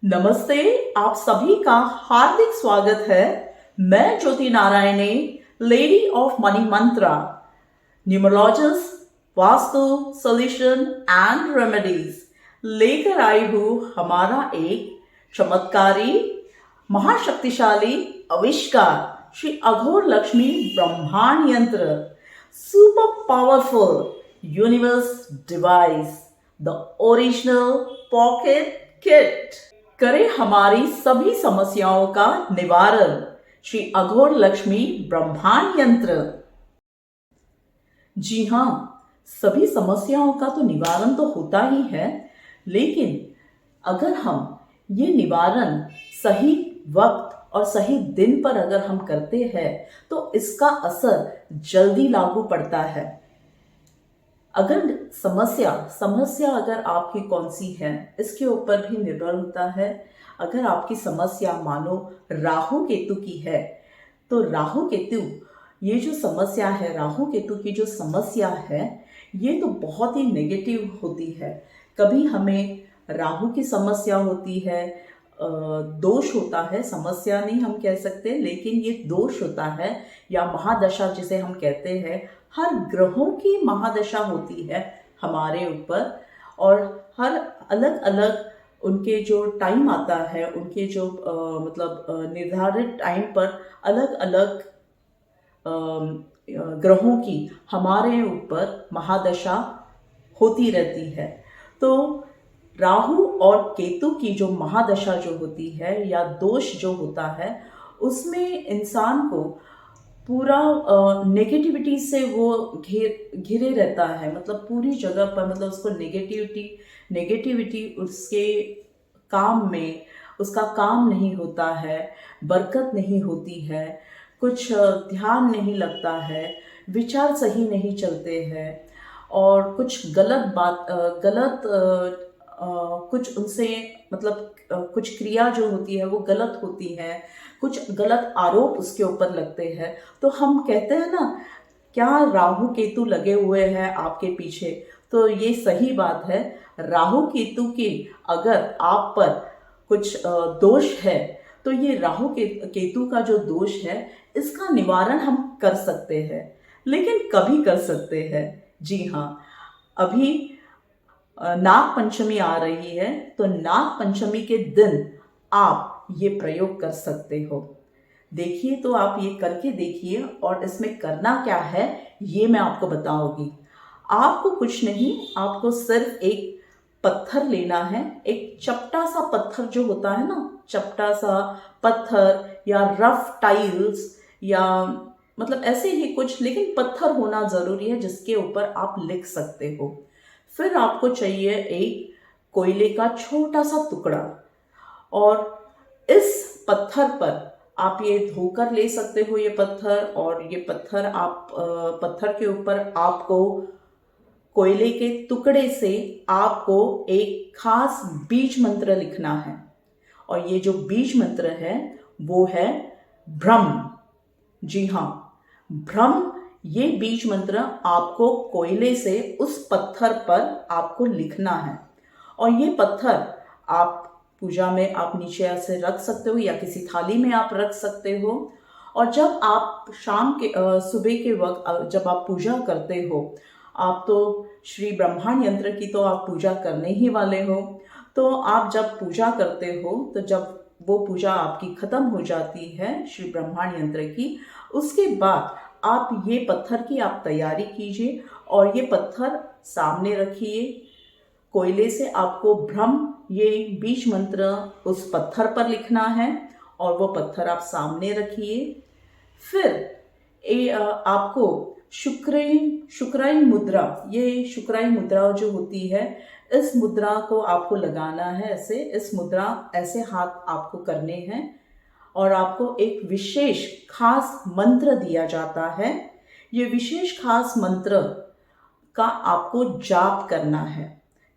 नमस्ते। आप सभी का हार्दिक स्वागत है। मैं Jyoti Narayani, lady of money Mantra, numerologist, vastu solution and remedies लेकर आई हूँ हमारा एक चमत्कारी महाशक्तिशाली आविष्कार श्री अघोर लक्ष्मी ब्रह्मांड यंत्र, super powerful universe device, the original pocket kit. करे हमारी सभी समस्याओं का निवारण श्री अघोर लक्ष्मी ब्रह्मांड यंत्र। जी हाँ, सभी समस्याओं का तो निवारण तो होता ही है, लेकिन अगर हम ये निवारण सही वक्त और सही दिन पर अगर हम करते हैं तो इसका असर जल्दी लागू पड़ता है। अगर समस्या अगर आपकी कौन सी है इसके ऊपर भी निर्भर होता है। अगर आपकी समस्या मानो राहु केतु की है तो राहु केतु ये जो समस्या है, राहु केतु की जो समस्या है, ये तो बहुत ही नेगेटिव होती है। कभी हमें राहु की समस्या होती है, दोष होता है, समस्या नहीं हम कह सकते, लेकिन ये दोष होता है या महादशा जिसे हम कहते हैं। हर ग्रहों की महादशा होती है हमारे ऊपर, और हर अलग अलग उनके जो टाइम आता है, उनके जो निर्धारित टाइम पर अलग अलग ग्रहों की हमारे ऊपर महादशा होती रहती है। तो राहु और केतु की जो महादशा जो होती है या दोष जो होता है, उसमें इंसान को पूरा नेगेटिविटी से वो घिरे रहता है। मतलब पूरी जगह पर, मतलब उसको नेगेटिविटी उसके काम में, उसका काम नहीं होता है, बरकत नहीं होती है, कुछ ध्यान नहीं लगता है, विचार सही नहीं चलते हैं, और कुछ कुछ उनसे कुछ क्रिया जो होती है वो गलत होती है, कुछ गलत आरोप उसके ऊपर लगते हैं। तो हम कहते हैं ना, क्या राहु केतु लगे हुए हैं आपके पीछे? तो ये सही बात है। राहु केतु की अगर आप पर कुछ दोष है तो ये राहु केतु का जो दोष है, इसका निवारण हम कर सकते हैं। लेकिन कभी कर सकते हैं? जी हाँ, अभी नाग पंचमी आ रही है, तो नाग पंचमी के दिन आप ये प्रयोग कर सकते हो। देखिए, तो आप ये करके देखिए, और इसमें करना क्या है ये मैं आपको बताऊंगी। आपको कुछ नहीं, आपको सिर्फ एक पत्थर लेना है। एक चपटा सा पत्थर जो होता है ना, चपटा सा पत्थर या रफ टाइल्स या ऐसे ही कुछ, लेकिन पत्थर होना जरूरी है जिसके ऊपर आप लिख सकते हो। फिर आपको चाहिए एक कोयले का छोटा सा टुकड़ा, और इस पत्थर पर आप ये धोकर ले सकते हो ये पत्थर। और ये पत्थर पत्थर के ऊपर आपको कोयले के टुकड़े से आपको एक खास बीज मंत्र लिखना है। और ये जो बीज मंत्र है वो है ब्रह्म। जी हाँ, ब्रह्म। ये बीज मंत्र आपको कोयले से उस पत्थर पर आपको लिखना है। और ये पत्थर आप पूजा में आप नीचे ऐसे रख सकते हो या किसी थाली में आप रख सकते हो। और जब आप सुबह के वक्त जब आप पूजा करते हो, आप तो श्री ब्रह्मांड यंत्र की तो आप पूजा करने ही वाले हो। तो आप जब पूजा करते हो, तो जब वो पूजा आपकी खत्म हो जाती है श्री ब्रह्मांड यंत्र की, उसके बाद आप ये पत्थर की आप तैयारी कीजिए और ये पत्थर सामने रखिए। कोयले से आपको ब्रह्म, ये बीज मंत्र उस पत्थर पर लिखना है, और वो पत्थर आप सामने रखिए। फिर आपको शुक्राई मुद्रा, ये शुक्राई मुद्रा जो होती है, इस मुद्रा को आपको लगाना है ऐसे। इस मुद्रा ऐसे हाथ आपको करने हैं, और आपको एक विशेष खास मंत्र दिया जाता है। ये विशेष खास मंत्र का आपको जाप करना है,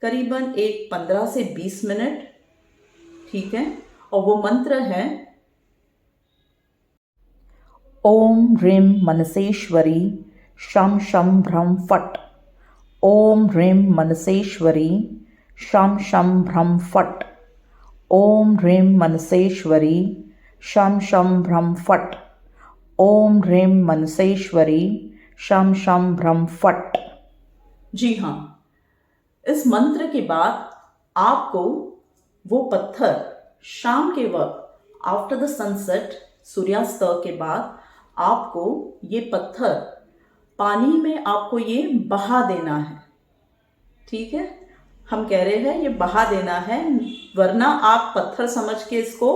करीबन 15 से 20 मिनट, ठीक है। और वो मंत्र है ओम ह्रीं मनसेश्वरी शम शम भ्रम फट। ओम ह्रीं मनसेश्वरी शम शम भ्रम फट। ओम ह्रीं मनसेश्वरी शम शम भ्रम फट। ओम ह्रीं मनसेश्वरी शम शम भ्रम फट। जी हाँ, इस मंत्र के बाद आपको वो पत्थर शाम के वक्त आफ्टर द सनसेट, सूर्यास्त के बाद आपको ये पत्थर पानी में आपको ये बहा देना है। ठीक है, हम कह रहे हैं ये बहा देना है, वरना आप पत्थर समझ के इसको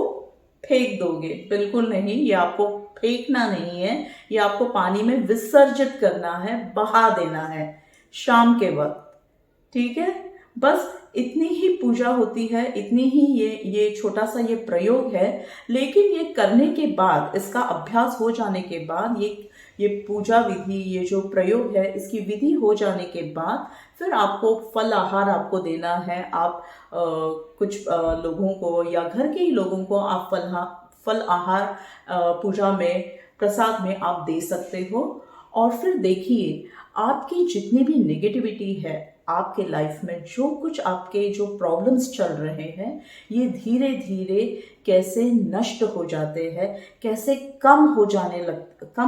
फेंक दोगे। बिल्कुल नहीं, ये आपको फेंकना नहीं है, ये आपको पानी में विसर्जित करना है, बहा देना है शाम के वक्त। ठीक है, बस इतनी ही पूजा होती है, इतनी ही ये छोटा सा ये प्रयोग है। लेकिन ये करने के बाद, इसका अभ्यास हो जाने के बाद, ये पूजा विधि, ये जो प्रयोग है, इसकी विधि हो जाने के बाद फिर आपको फल आहार आपको देना है। आप कुछ लोगों को या घर के ही लोगों को आप फल आहार पूजा में, प्रसाद में आप दे सकते हो। और फिर देखिए, आपकी जितनी भी नेगेटिविटी है आपके लाइफ में, जो कुछ आपके जो प्रॉब्लम्स चल रहे हैं, ये धीरे धीरे कैसे नष्ट हो जाते हैं, कैसे कम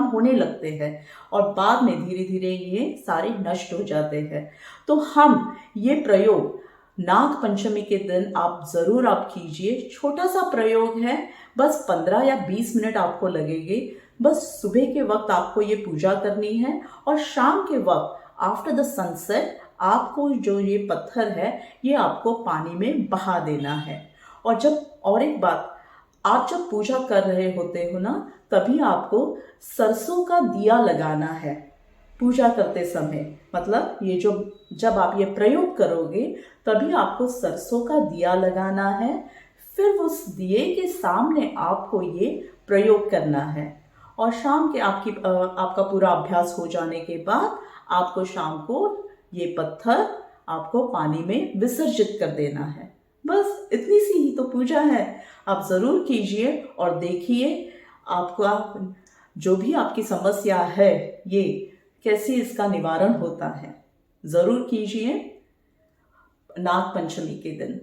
होने लगते हैं, और बाद में धीरे धीरे ये सारे नष्ट हो जाते हैं। तो हम ये प्रयोग नाग पंचमी के दिन आप ज़रूर आप कीजिए। छोटा सा प्रयोग है, बस 15 या 20 मिनट आपको लगेंगे। बस सुबह के वक्त आपको ये पूजा करनी है, और शाम के वक्त आफ्टर द सनसेट आपको जो ये पत्थर है ये आपको पानी में बहा देना है। और एक बात, आप जब पूजा कर रहे होते हो ना, तभी आपको सरसों का दिया लगाना है पूजा करते समय। मतलब ये जब आप ये प्रयोग करोगे तभी आपको सरसों का दिया लगाना है। फिर उस दिए के सामने आपको ये प्रयोग करना है, और शाम के आपका पूरा अभ्यास हो जाने के बाद आपको शाम को ये पत्थर आपको पानी में विसर्जित कर देना है। बस इतनी सी ही तो पूजा है। आप ज़रूर कीजिए और देखिए आपका जो भी आपकी समस्या है ये कैसे इसका निवारण होता है। ज़रूर कीजिए नाग पंचमी के दिन।